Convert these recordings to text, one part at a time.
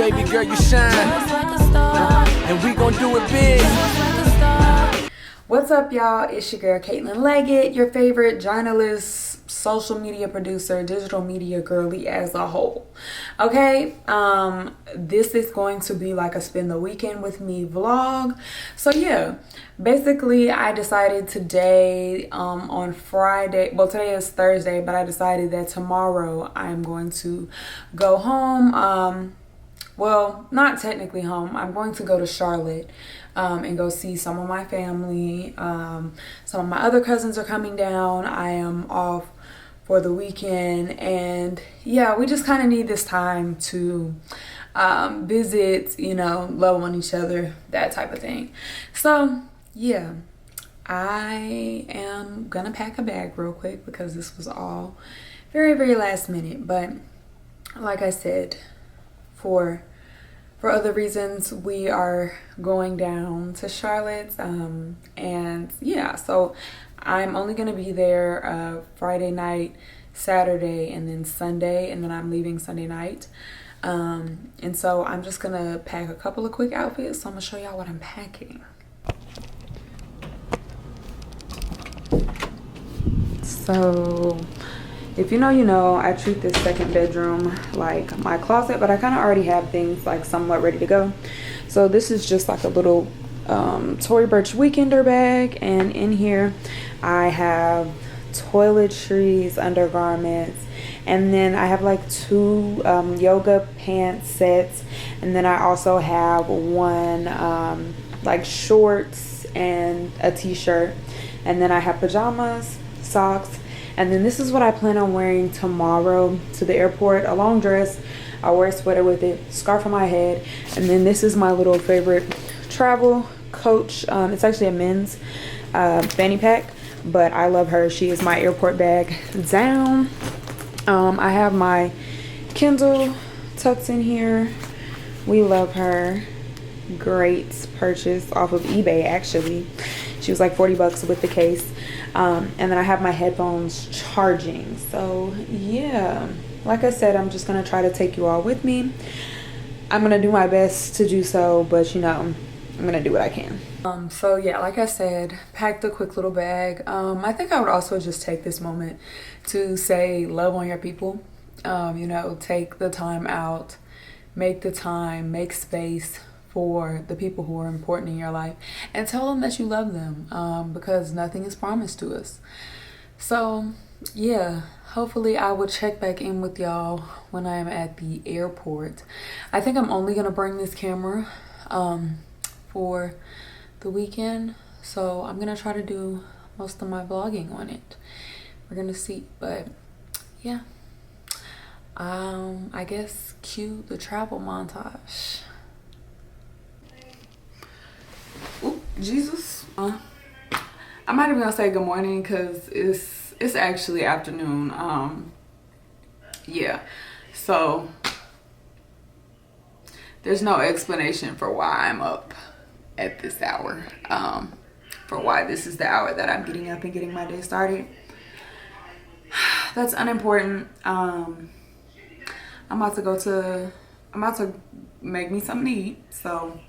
baby girl, you shine. And we gon' do it big. What's up, y'all? It's your girl Caitlin Leggett, your favorite journalist, social media producer, digital media girly as a whole. Okay, this is going to be like a spend the weekend with me vlog. So yeah, basically I decided today on Friday, well today is Thursday, but I decided that tomorrow I'm going to go home. Well, not technically home. I'm going to go to Charlotte and go see some of my family. Some of my other cousins are coming down. I am off for the weekend, and yeah, we just kind of need this time to visit, you know, love on each other, that type of thing. So yeah, I am gonna pack a bag real quick because this was all very, very last minute. But like I said, for other reasons, we are going down to Charlotte, and yeah, so I'm only gonna be there Friday night, Saturday, and then Sunday, and then I'm leaving Sunday night. And so I'm just gonna pack a couple of quick outfits. So I'm gonna show y'all what I'm packing. So if you know, you know, I treat this second bedroom like my closet, but I kind of already have things like somewhat ready to go. So this is just like a little Tory Burch weekender bag, and in here I have toiletries, undergarments, and then I have like two yoga pants sets, and then I also have one like shorts and a t-shirt, and then I have pajamas, socks. And then this is what I plan on wearing tomorrow to the airport. A long dress. I'll wear a sweater with it, scarf on my head. And then this is my little favorite travel Coach. It's actually a men's fanny pack, but I love her. She is my airport bag down. I have my Kindle tucked in here. We love her. Great purchase off of eBay, actually. She was like 40 bucks with the case. And then I have my headphones charging. So yeah, like I said, I'm just gonna try to take you all with me. I'm gonna do my best to do so, but you know, I'm gonna do what I can. So yeah, like I said, packed a quick little bag. I think I would also just take this moment to say love on your people. You know, take the time out, make the time, make space for the people who are important in your life, and tell them that you love them, because nothing is promised to us. So yeah, hopefully I will check back in with y'all when I am at the airport. I think I'm only gonna bring this camera for the weekend, so I'm gonna try to do most of my vlogging on it. We're gonna see, but yeah, I guess cue the travel montage. Ooh, Jesus. I'm not even gonna say good morning because it's actually afternoon. Yeah, so there's no explanation for why I'm up at this hour, for why this is the hour that I'm getting up and getting my day started. That's unimportant. I'm about to make me something to eat, so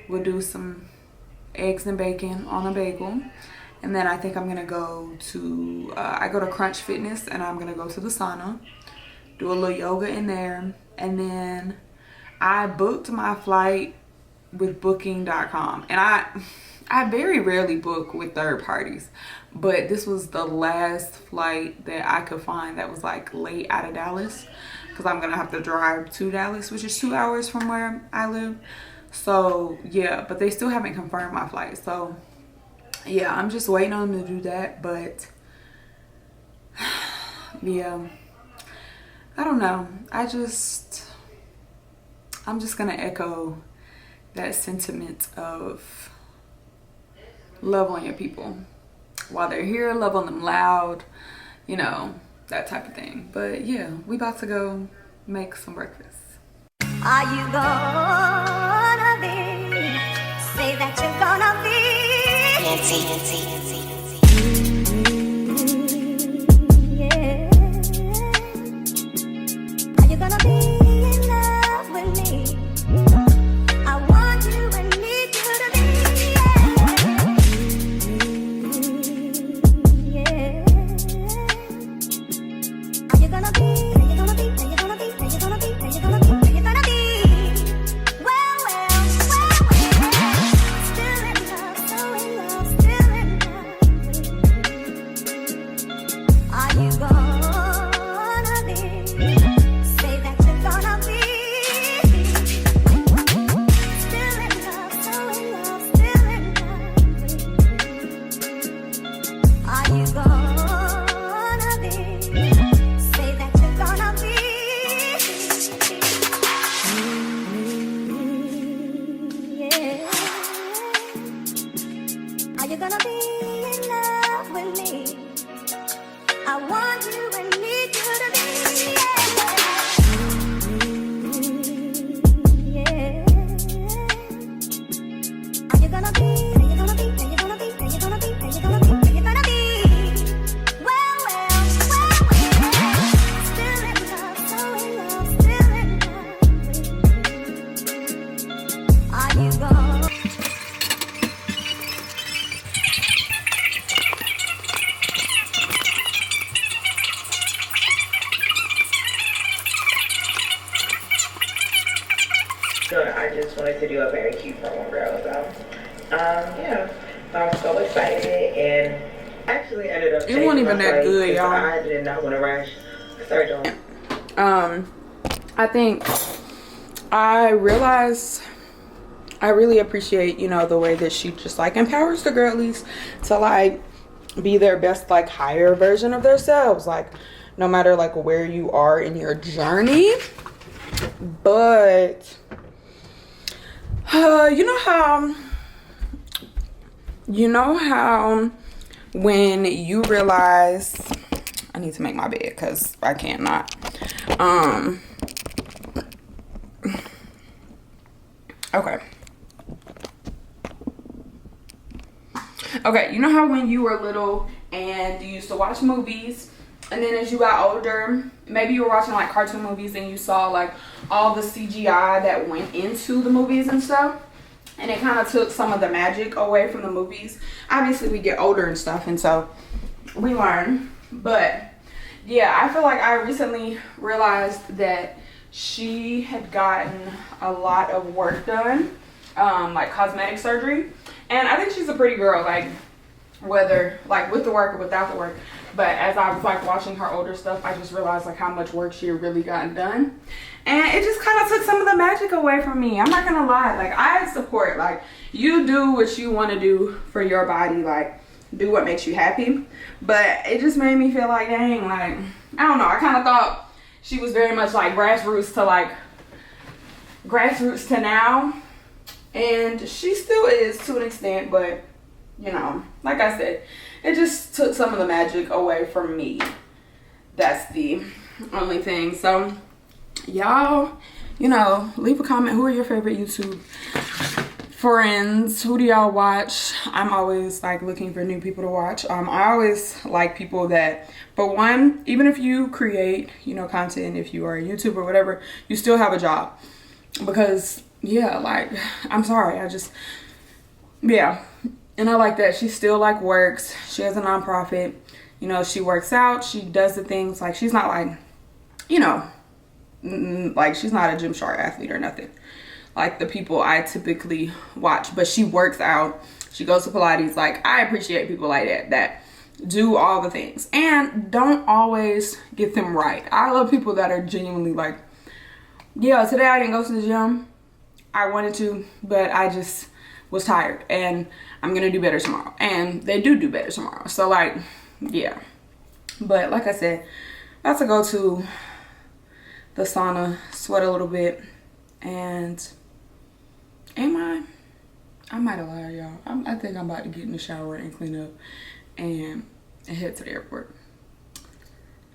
we'll do some eggs and bacon on a bagel, and then I think I'm gonna go to I go to Crunch Fitness, and I'm gonna go to the sauna, do a little yoga in there, and then I booked my flight with booking.com, and I very rarely book with third parties, but this was the last flight that I could find that was like late out of Dallas, because I'm gonna have to drive to Dallas, which is 2 hours from where I live. So yeah, but they still haven't confirmed my flight. So yeah, I'm just waiting on them to do that. But yeah, I don't know. I'm just gonna echo that sentiment of love on your people while they're here, love on them loud, you know, that type of thing. But yeah, we about to go make some breakfast. Are you gonna be? Say that you're gonna be. Yeah. Are you gonna be in love with me? I just wanted to do a very cute promo, girl. So, yeah, so I'm so excited, and actually ended up. It wasn't even that good, y'all. I did not want to rush. Sorry, don't. I think I realized I really appreciate, you know, the way that she just like empowers the girlies to like be their best, like higher version of themselves, like no matter like where you are in your journey. But you know how when you realize, I need to make my bed because I can't not. Okay, you know how when you were little and you used to watch movies, and then as you got older, maybe you were watching like cartoon movies and you saw like all the CGI that went into the movies and stuff, and it kind of took some of the magic away from the movies. Obviously we get older and stuff, and so we learn. But yeah, I feel like I recently realized that she had gotten a lot of work done, like cosmetic surgery. And I think she's a pretty girl, like whether like with the work or without the work. But as I was like watching her older stuff, I just realized like how much work she had really gotten done. And it just kind of took some of the magic away from me. I'm not gonna lie, like I support, like you do what you want to do for your body, like do what makes you happy. But it just made me feel like, dang, like I don't know, I kind of thought she was very much like grassroots to now. And she still is to an extent, but you know, like I said, it just took some of the magic away from me. That's the only thing. So y'all, you know, leave a comment. Who are your favorite YouTube friends? Who do y'all watch? I'm always like looking for new people to watch. I always like people that, for one, even if you create, you know, content, if you are a YouTuber or whatever, you still have a job. Because yeah, like I'm sorry, yeah. And I like that she still like works. She has a nonprofit, you know, she works out, she does the things, like she's not like, you know, like she's not a Gymshark athlete or nothing like the people I typically watch, but she works out, she goes to Pilates. Like I appreciate people like that do all the things and don't always get them right. I love people that are genuinely like, yeah, today I didn't go to the gym, I wanted to, but I just was tired and I'm gonna do better tomorrow. And they do better tomorrow. So like, yeah. But like I said, about to go to the sauna, sweat a little bit, and I might have lied, y'all. I think I'm about to get in the shower and clean up and head to the airport.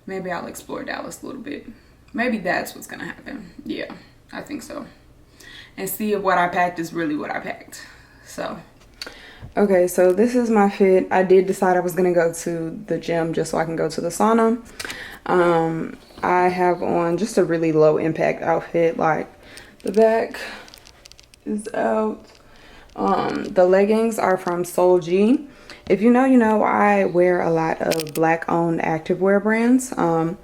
Maybe I'll explore Dallas a little bit. Maybe that's what's gonna happen. Yeah, I think so. And see if what I packed is really what I packed. So okay, so this is my fit. I did decide I was gonna go to the gym just so I can go to the sauna. I have on just a really low impact outfit. Like the back is out. The leggings are from Soul G. If you know, you know, I wear a lot of black owned activewear brands. I'm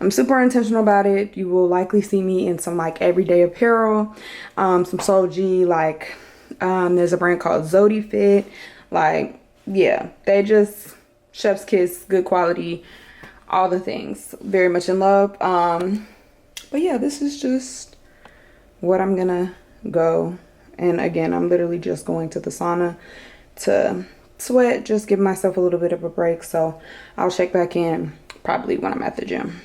super intentional about it. You will likely see me in some like everyday apparel, some Soul G, like there's a brand called Zodi Fit. Like, yeah, they just chef's kiss, good quality, all the things. Very much in love. But yeah, this is just what I'm gonna go. And again, I'm literally just going to the sauna to sweat, just give myself a little bit of a break. So I'll check back in probably when I'm at the gym.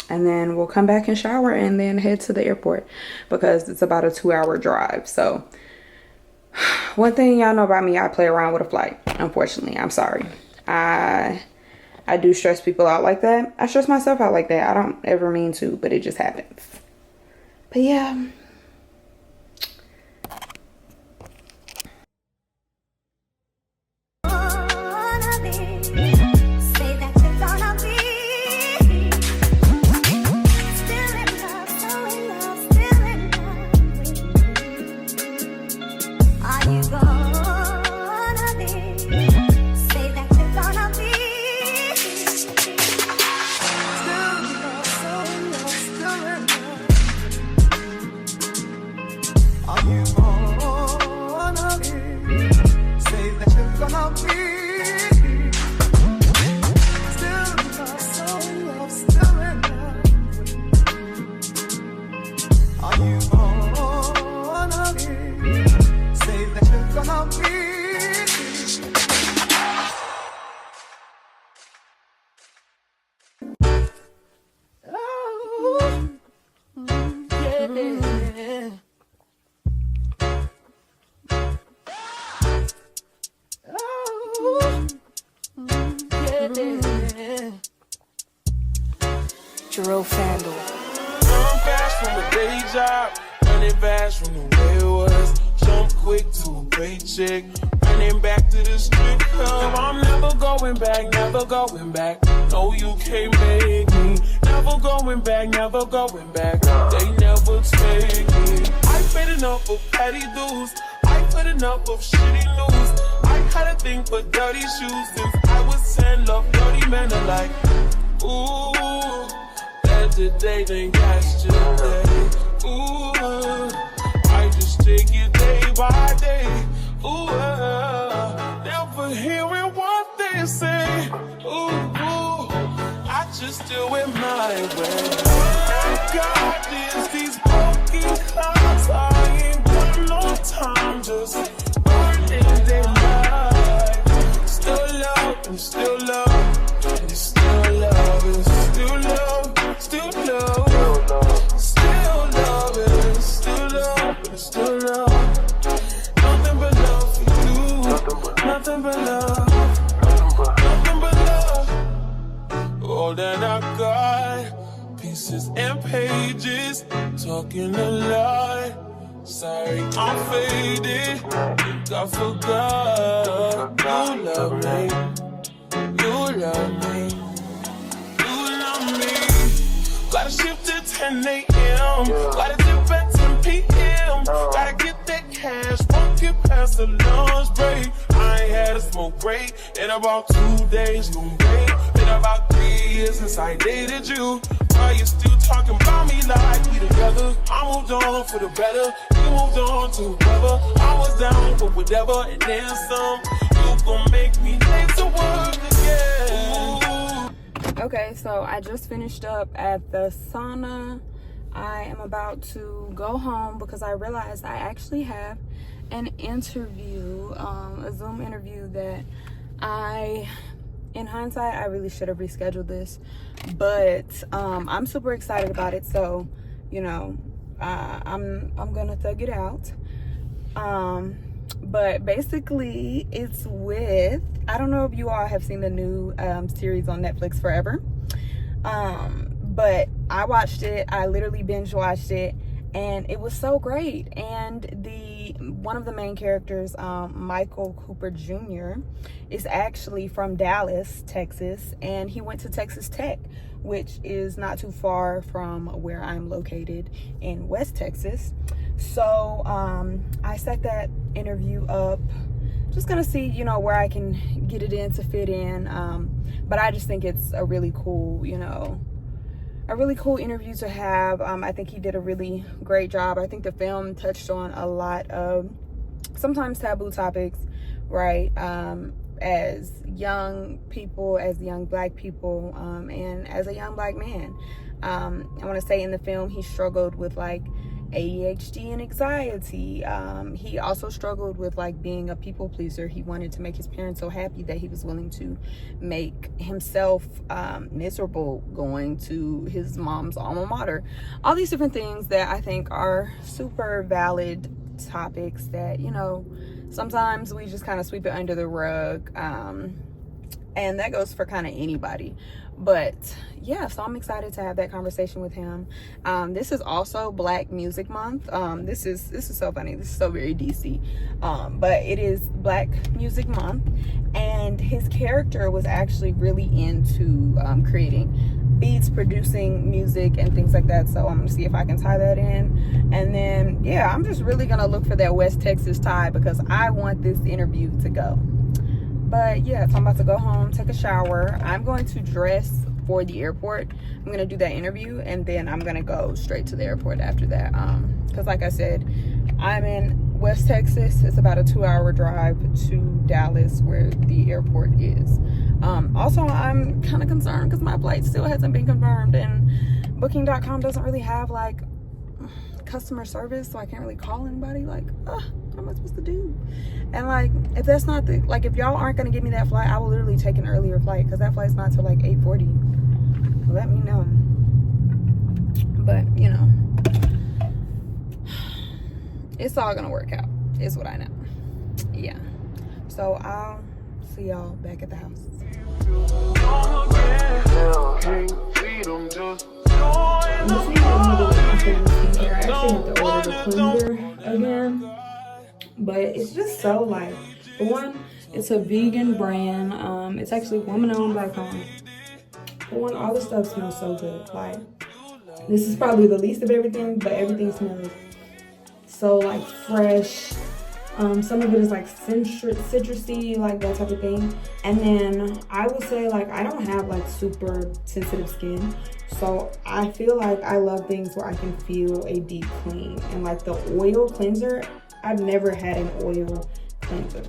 And then we'll come back and shower and then head to the airport because it's about a 2-hour drive. So one thing y'all know about me, I play around with a flight. Unfortunately, I'm sorry. I do stress people out like that. I stress myself out like that. I don't ever mean to, but it just happens. But yeah. Jerome Fandle. Run fast from a day job, running fast from the way it was. Jump quick to a paycheck, running back to the strip club. I'm never going back, never going back. No, you can't make me. Never going back, never going back. They never take me. I paid enough of petty dues. I put enough of shitty news. I had a thing for dirty shoes since I was 10. Love dirty men alike. Ooh. Today, then yesterday. Ooh, I just take it day by day. Ooh, never hearing what they say. Ooh, I just do it my way. I got this, these broken clouds. I ain't got no time, just burning their life. Still love and still love, and still love and still love. Still love, still love, still love, still love. Nothing but love for you. Nothing but love. Nothing but love. All that I got, pieces and pages, talking a lot. Sorry, I'm faded. Think I forgot. You love me. You love me. Gotta shift to 10 a.m. Gotta dip at 10 p.m. Gotta get that cash, won't get past the lunch break. I ain't had a smoke break in about 2 days, you break. Been about 3 years since I dated you. Why you still talking about me like we together? I moved on for the better. You moved on to whoever. I was down for whatever, and then some. You gon' make me late to work again. Okay, so I just finished up at the sauna. I am about to go home because I realized I actually have an interview, a Zoom interview that in hindsight, I really should have rescheduled this, but I'm super excited about it. So, you know, I'm gonna thug it out. But basically it's with, I don't know if you all have seen the new series on Netflix, Forever, but I watched it. I literally binge watched it, and it was so great. And one of the main characters, Michael Cooper Jr., is actually from Dallas, Texas, and he went to Texas Tech, which is not too far from where I'm located in West Texas. So I set that interview up, just gonna see, you know, where I can get it in to fit in. But I just think it's a really cool, you know, a really cool interview to have. I think he did a really great job. I think the film touched on a lot of sometimes taboo topics, right? As young people, as young Black people, and as a young Black man. I want to say in the film he struggled with like ADHD and anxiety. He also struggled with like being a people pleaser. He wanted to make his parents so happy that he was willing to make himself miserable going to his mom's alma mater. All these different things that I think are super valid topics that, you know, sometimes we just kind of sweep it under the rug, and that goes for kind of anybody. But yeah, so I'm excited to have that conversation with him. This is also Black Music Month. This is so funny. This is so very DC, but it is Black Music Month, and his character was actually really into creating beats, producing music, and things like that. So I'm gonna see if I can tie that in, and then yeah, I'm just really gonna look for that West Texas tie because I want this interview to go. But yeah, so I'm about to go home, take a shower. I'm going to dress for the airport. I'm gonna do that interview, and then I'm gonna go straight to the airport after that. Because like I said, I'm in West Texas. It's about a 2-hour drive to Dallas, where the airport is. Also, I'm kind of concerned because my flight still hasn't been confirmed, and booking.com doesn't really have like customer service, so I can't really call anybody. Like, what am I supposed to do? And like, if that's not the, like, if y'all aren't gonna give me that flight, I will literally take an earlier flight, because that flight's not till like 8:40. Let me know. But you know, it's all gonna work out, is what I know. Yeah, so I'll see y'all back at the house. I actually have to order the cleanser again, but it's just so like, for one, it's a vegan brand. It's actually woman-owned, black-owned. For one, all the stuff smells so good. Like, this is probably the least of everything, but everything smells so like fresh. Some of it is like citrusy, like that type of thing. And then I will say, like, I don't have like super sensitive skin, so I feel like I love things where I can feel a deep clean. And like the oil cleanser, I've never had an oil cleanser,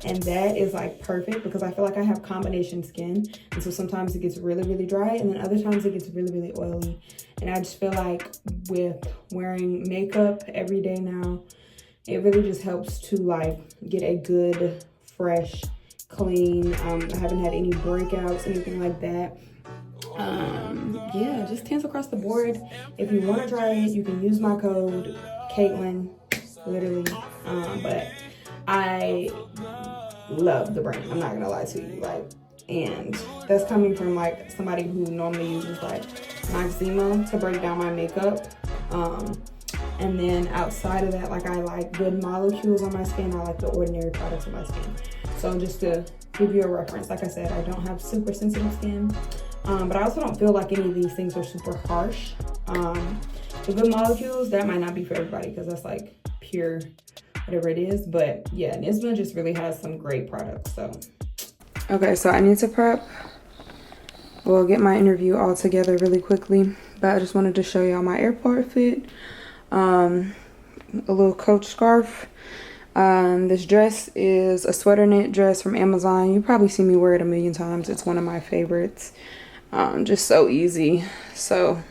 and that is like perfect, because I feel like I have combination skin, and so sometimes it gets really, really dry, and then other times it gets really, really oily. And I just feel like with wearing makeup every day now, it really just helps to like get a good, fresh, clean. I haven't had any breakouts, anything like that. Yeah, just tans across the board. If you want to try it, you can use my code Caitlin, literally. But I love the brand, I'm not gonna lie to you, like, and that's coming from like somebody who normally uses like Maxima to break down my makeup. And then outside of that, like, I like good molecules on my skin. I like the ordinary products on my skin. So just to give you a reference, like I said, I don't have super sensitive skin, but I also don't feel like any of these things are super harsh. The good molecules, that might not be for everybody, because that's like pure whatever it is. But yeah, Nisma just really has some great products. So okay, so I need to prep. We'll get my interview all together really quickly, but I just wanted to show y'all my airport fit. A little Coach scarf. This dress is a sweater knit dress from Amazon. You probably see me wear it a million times. It's one of my favorites. Just so easy. So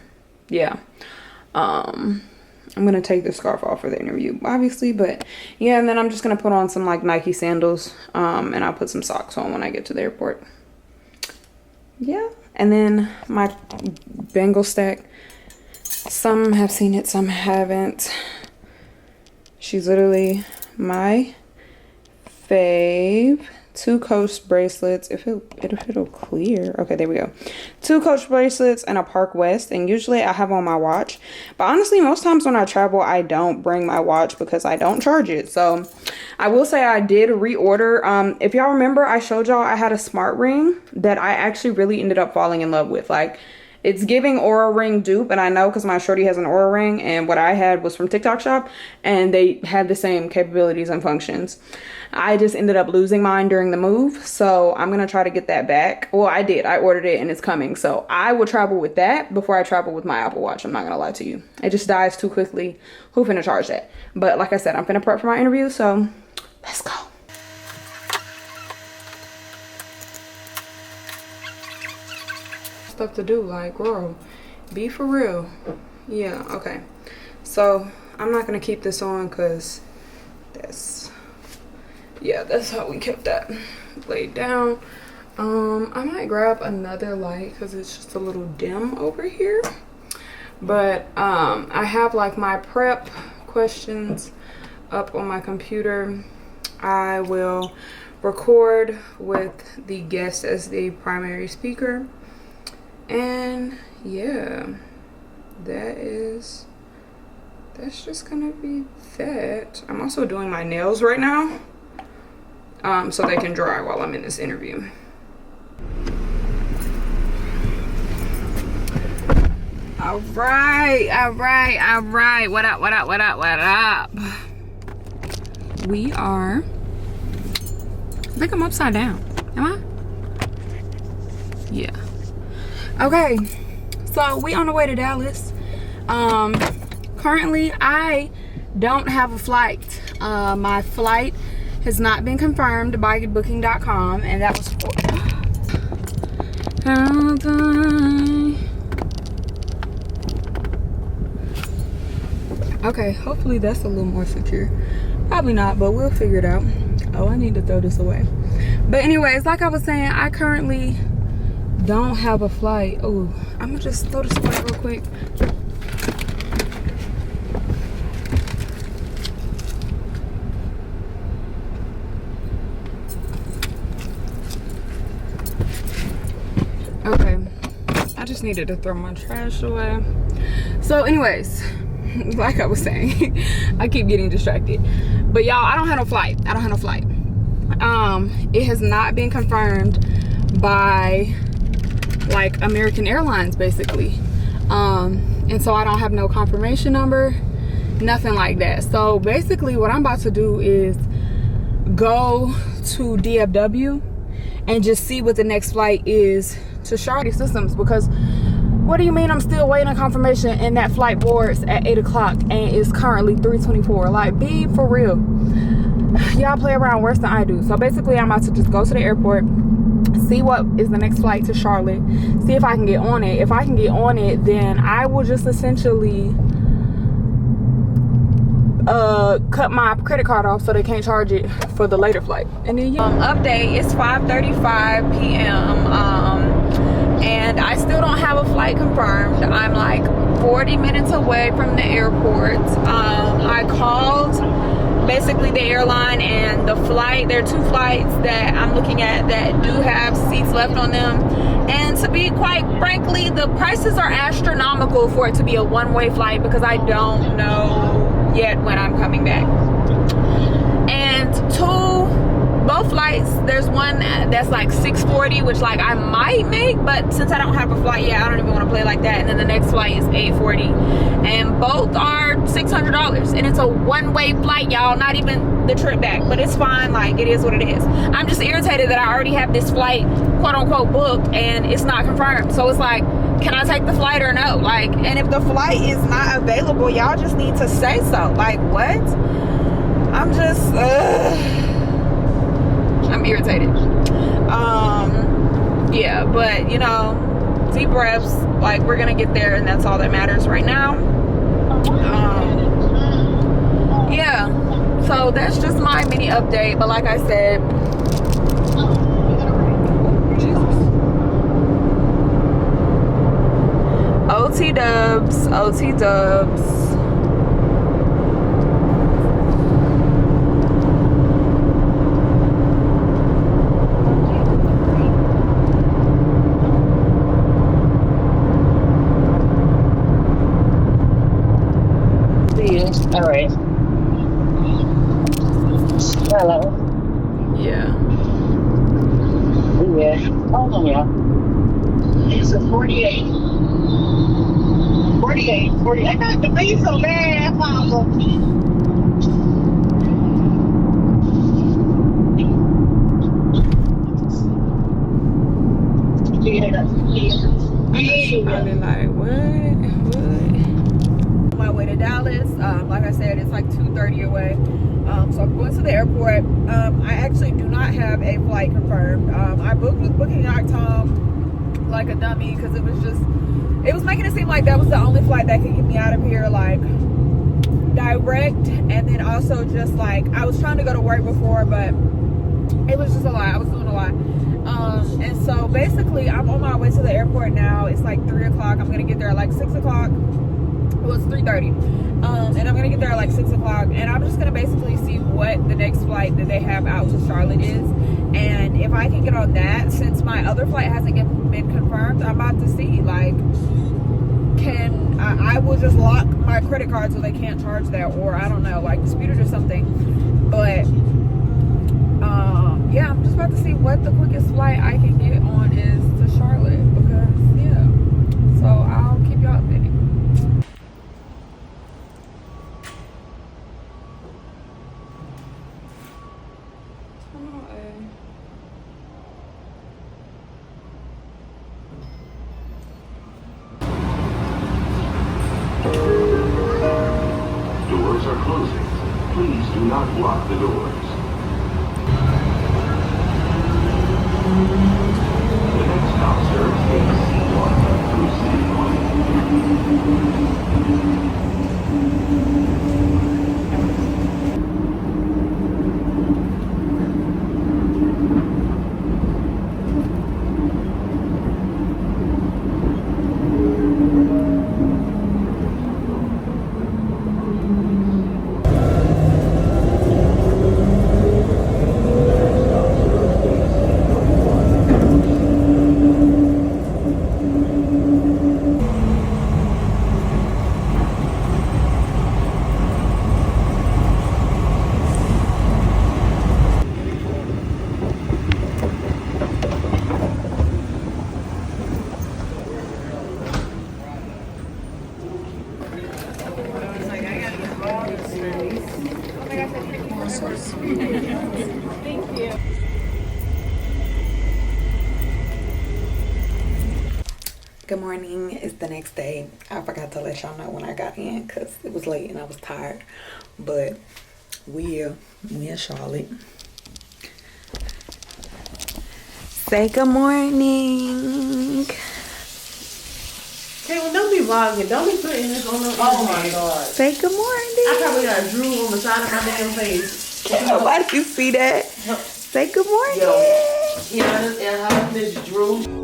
yeah, I'm gonna take the scarf off for the interview, obviously, but yeah. And then I'm just gonna put on some like Nike sandals, and I'll put some socks on when I get to the airport. Yeah, and then my bangle stack. Some have seen it, some haven't. She's literally my fave. 2 Coach bracelets. If it'll clear. Okay, there we go. 2 Coach bracelets and a Park West. And usually I have on my watch. But honestly, most times when I travel, I don't bring my watch because I don't charge it. So I will say I did reorder. If y'all remember, I showed y'all I had a smart ring that I actually really ended up falling in love with. Like, it's giving Aura Ring dupe, and I know because my shorty has an Aura Ring, and what I had was from TikTok Shop, and they had the same capabilities and functions. I just ended up losing mine during the move, so I'm gonna try to get that back. Well, I did. I ordered it, and it's coming. So I will travel with that before I travel with my Apple Watch. I'm not gonna lie to you. It just dies too quickly. Who finna charge that? But like I said, I'm finna prep for my interview, so let's go. Stuff to do, like, girl, be for real. Yeah, okay, so I'm not gonna keep this on because that's how we kept that laid down. I might grab another light because it's just a little dim over here, but I have like my prep questions up on my computer. I will record with the guest as the primary speaker. And yeah, that's just gonna be that. I'm also doing my nails right now, so they can dry while I'm in this interview. All right. What up? We are, I think I'm upside down. Am I? Yeah. Okay, so we on the way to Dallas. Currently I don't have a flight. My flight has not been confirmed by booking.com, and that was for okay, hopefully that's a little more secure. Probably not, but we'll figure it out. Oh, I need to throw this away. But anyways, like I was saying, I currently don't have a flight. Oh, I'm gonna just throw this away real quick. Okay, I just needed to throw my trash away. So anyways, like I was saying, I keep getting distracted. But y'all, I don't have no flight. I don't have no flight. It has not been confirmed by like American Airlines, basically. And so I don't have no confirmation number, nothing like that. So basically what I'm about to do is go to DFW and just see what the next flight is to Charlotte Systems, because what do you mean I'm still waiting on confirmation and that flight boards at 8 o'clock and it's currently 3:24? Like, be for real. Y'all play around worse than I do. So basically I'm about to just go to the airport, see what is the next flight to Charlotte, see if I can get on it. If I can get on it, then I will just essentially cut my credit card off so they can't charge it for the later flight. And then update, it's 5:35 p.m. And I still don't have a flight confirmed. I'm like 40 minutes away from the airport. I called basically the airline, and the flight, there are 2 flights that I'm looking at that do have seats left on them. And to be quite frankly, the prices are astronomical for it to be a one-way flight, because I don't know yet when I'm coming back. And both flights, there's one that's like $640, which like I might make, but since I don't have a flight yet, I don't even want to play like that. And then the next flight is $840, and both are $600, and it's a one-way flight, y'all, not even the trip back. But it's fine, like, it is what it is. I'm just irritated that I already have this flight quote-unquote booked and it's not confirmed. So it's like, can I take the flight or no? Like, and if the flight is not available, y'all just need to say so. Like, what? I'm just I'm irritated. Yeah, but you know, deep breaths. Like, we're gonna get there, and that's all that matters right now. Yeah, so that's just my mini update. But like I said, OT dubs, OT dubs. All right. Hello. Yeah. Yeah. Hold on, y'all. It's a 48. 48. I got to be so bad, Papa. Probably like, what? My way to Dallas. Like I said, it's like 2:30 away. So I'm going to the airport. I actually do not have a flight confirmed. I booked with Booking.com like a dummy, because it was making it seem like that was the only flight that could get me out of here, like direct. And then also just like, I was trying to go to work before, but it was just a lot. I was doing a lot. And so basically I'm on my way to the airport now. It's like 3 o'clock. I'm gonna get there at like 6 o'clock. Well, it's 3:30. And I'm gonna get there at like 6 o'clock, and I'm just gonna basically see what the next flight that they have out to Charlotte is, and if I can get on that, since my other flight hasn't been confirmed, I'm about to see, like, can I will just lock my credit card so they can't charge that, or I don't know, like dispute it or something. But yeah, I'm just about to see what the quickest flight I can get on is to Charlotte, because yeah, so I'll keep y'all updated. doors are closing. Please do not block the doors. The next stop serves gate C1 through C1. Good morning. It's the next day. I forgot to let y'all know when I got in because it was late and I was tired. But me and Charlotte. Say good morning. Hey, well, don't be vlogging. Don't be putting this on the internet. Oh my god. Say good morning. I probably got drool on the side of my damn face. Why do you see that? Say good morning. Yo, yeah, I have this drool.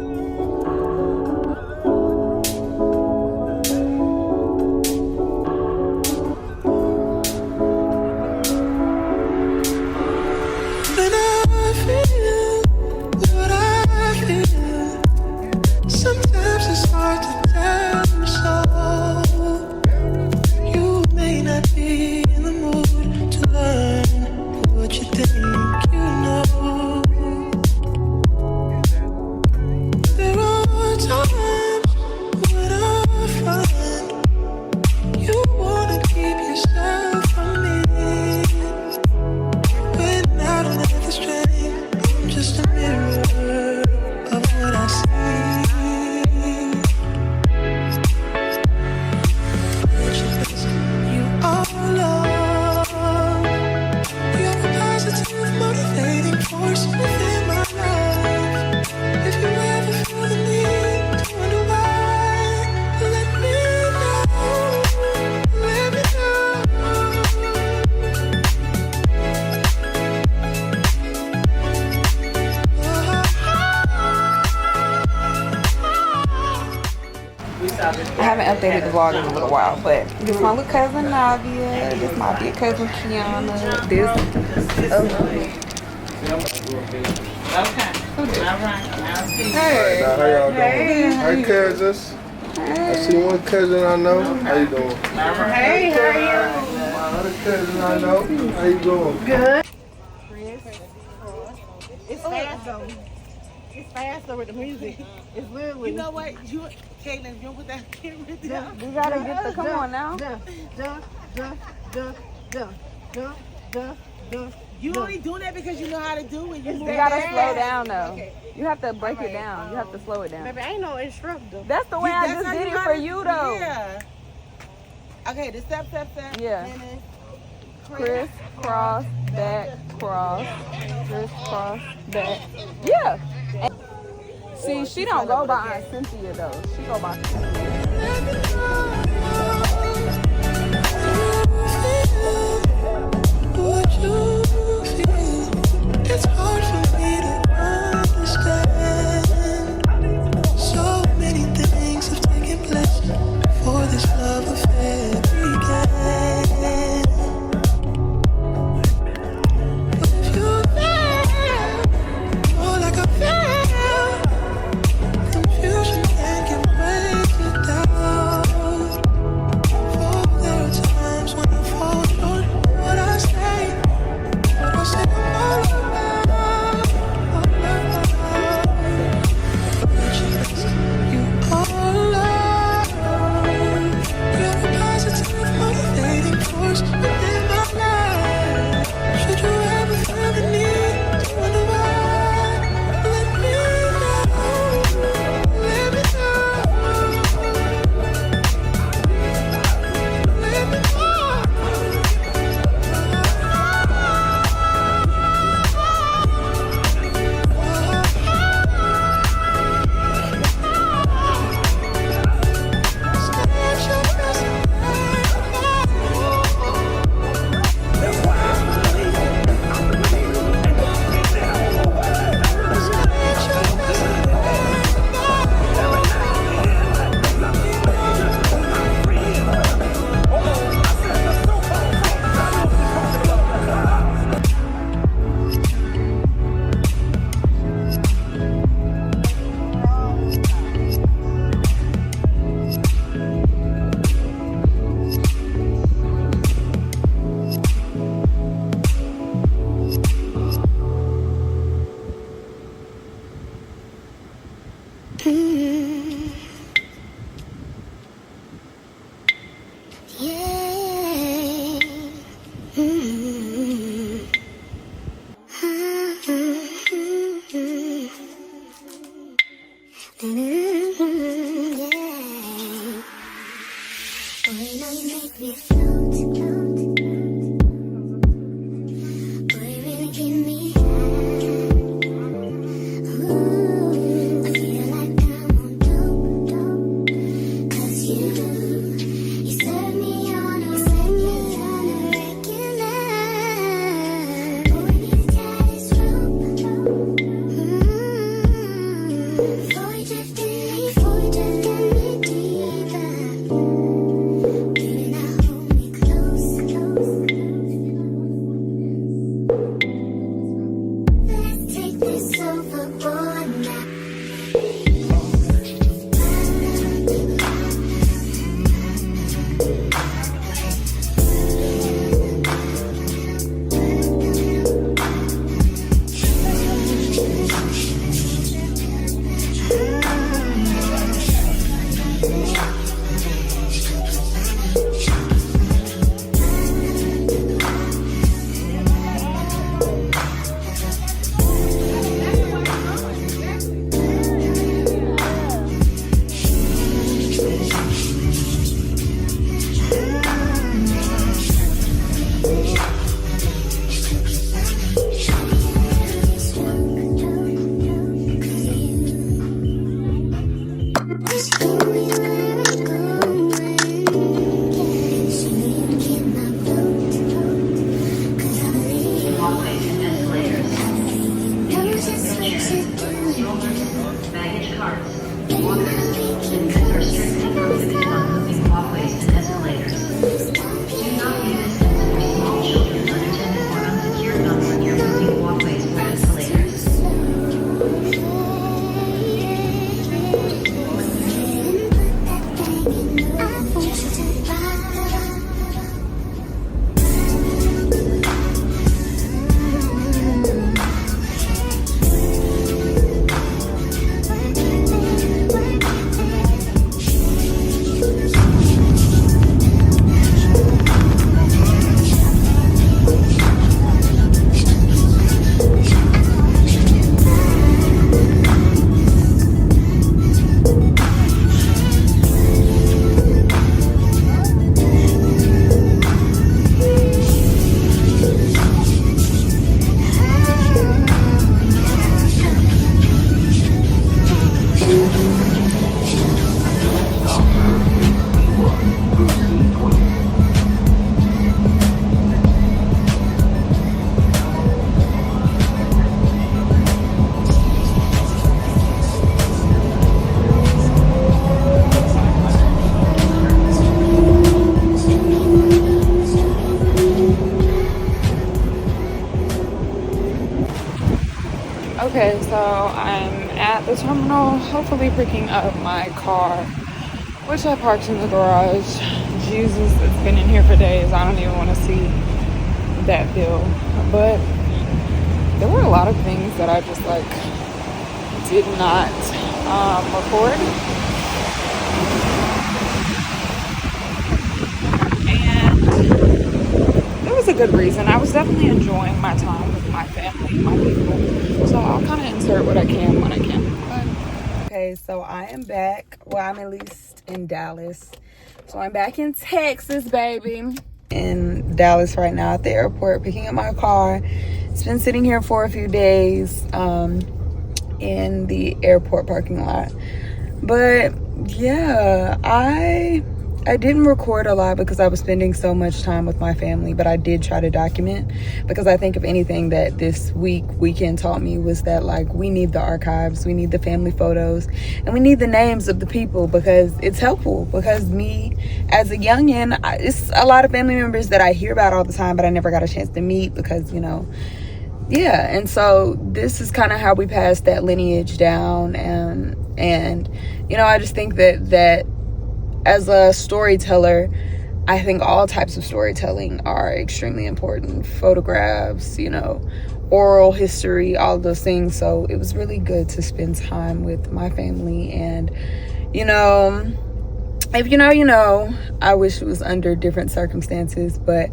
I haven't updated the vlog in a little while, but this is my little cousin Navia. This is my big cousin Kiana. This. Okay. Alright. Hey. How y'all doing? Hi, cousins. I see one cousin I know. How you doing? Hey, how are you? My other cousin I know. How you doing? Good. It's fast though. It's faster with the music. It's literally. You know what? Caitlin, you put that camera down. We gotta get the, come on now. You only doing that because you know how to do it. You gotta slow down though. Okay. You have to break it down. You have to slow it down. Baby, I ain't no instructor. That's the way I just did it for you though. Yeah. Okay, the step. Yeah. Criss, cross, back, cross. Criss, cross, back. Yeah. And see, she don't go by Aunt Cynthia though. She go by Cynthia. It's hard for me to understand. So many things have taken place before this love affair began. But if you're there, more like I feel, confusion can't get way too down. Okay, so I'm at the terminal, hopefully picking up my car, which I parked in the garage. Jesus, it's been in here for days. I don't even want to see that bill. But there were a lot of things that I just like did not record. And there was a good reason. I was definitely enjoying my time with my family, my people. So I'll kind of insert what I can when I can. Okay, so I am back. Well, I'm at least in Dallas. So I'm back in Texas, baby. In Dallas right now at the airport, picking up my car. It's been sitting here for a few days in the airport parking lot. But yeah, I didn't record a lot because I was spending so much time with my family, but I did try to document, because I think if anything that this weekend taught me was that, like, we need the archives, we need the family photos, and we need the names of the people, because it's helpful. Because me as a youngin', it's a lot of family members that I hear about all the time, but I never got a chance to meet because, you know, yeah. And so this is kind of how we pass that lineage down. And you know, I just think that as a storyteller, I think all types of storytelling are extremely important. Photographs, you know, oral history, all of those things. So it was really good to spend time with my family. And, you know, if you know, you know, I wish it was under different circumstances, but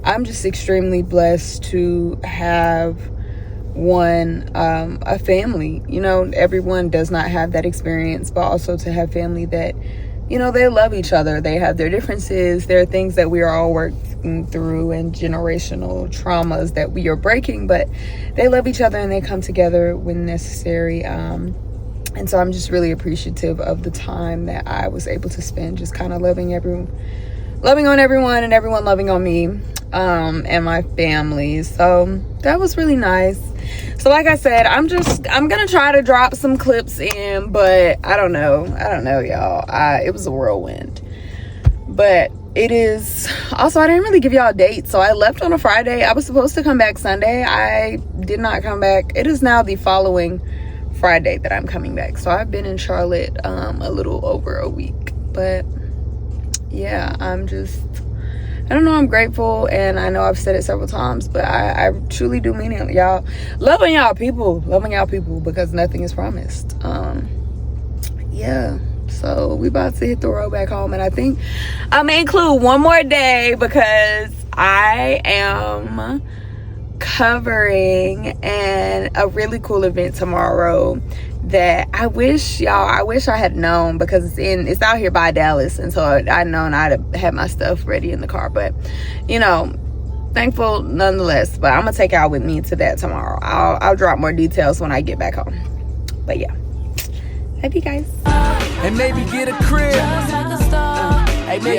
I'm just extremely blessed to have a family. You know, everyone does not have that experience, but also to have family that, you know, they love each other. They have their differences. There are things that we are all working through and generational traumas that we are breaking, but they love each other and they come together when necessary. And so I'm just really appreciative of the time that I was able to spend just kind of loving on everyone and everyone loving on me, and my family. So that was really nice. So like I said, I'm gonna try to drop some clips in, but I don't know, y'all. It was a whirlwind. But it is also, I didn't really give y'all dates. So I left on a Friday. I was supposed to come back Sunday. I did not come back. It is now the following Friday that I'm coming back. So I've been in Charlotte a little over a week. But yeah, I don't know, I'm grateful, and I know I've said it several times, but I truly do mean it, y'all. Loving y'all people, because nothing is promised. Yeah, so we about to hit the road back home, and I think I'm gonna include one more day because I am covering a really cool event tomorrow that I wish I had known, because it's out here by Dallas, and so I'd known I'd have had my stuff ready in the car. But you know, thankful nonetheless. But I'm gonna take y'all with me to that tomorrow. I'll drop more details when I get back home. But yeah, love you guys. And maybe get a crib. Hey, maybe